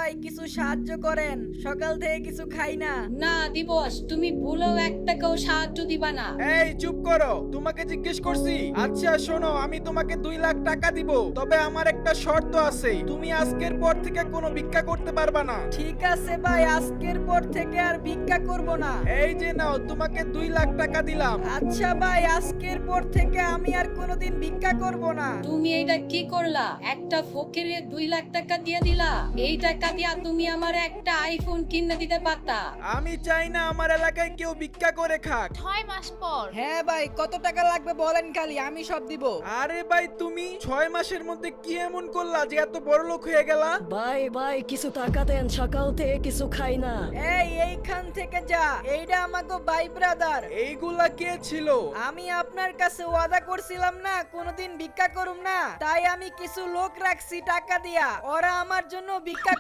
ভাই কিছু সাহায্য করেন, সকাল থেকে কিছু খাই না। না দিবস, তুমি ভুলেও 1 টাকাও সাহায্য দিবা না। এই চুপ করো, তোমাকে জিজ্ঞেস করছি। আচ্ছা শোনো, আমি তোমাকে 2 লাখ টাকা দিব, তবে আমার একটা শর্ত আছে, তুমি আজকের পর থেকে কোনো ভিক্ষা করতে পারবা না। ঠিক আছে ভাই, আজকের পর থেকে আর ভিক্ষা করব না। এই যে নাও, তোমাকে 2 লাখ টাকা দিলাম। আচ্ছা ভাই, আজকের পর থেকে আমি আর কোনোদিন ভিক্ষা করব না। তুমি এইটা কি করলা? একটা ফকিরে 2 লাখ টাকা দিয়ে দিলা। এই টাকা দিয়া তুমি আমার একটা আইফোন কিনে দিতে পারতা। আমি চাই না আমার এলাকায় কেউ ভিক্ষা করে খাক। 6 মাস পর। হ্যাঁ ভাই, কত টাকা লাগবে বলেন, খালি আমি সব দিব। আরে ভাই, তুমি 6 মাসের মধ্যে কি এমন করলা যে এত বড় লোক হয়ে গেলা? ভাই ভাই কিছু টাকা দেন, সকাল থেকে কিছু খাই না। এইখান থেকে যা, এইটা আমাকে ভাই ব্রাদার। এইগুলা কে ছিল? আমি আপনার কাছে ওয়াদা করছিলাম না কোনোদিন ভিক্ষা করুম না, তাই আমি কিছু লোক রাখছি টাকা দিয়া, ওরা আমার জন্য ভিক্ষা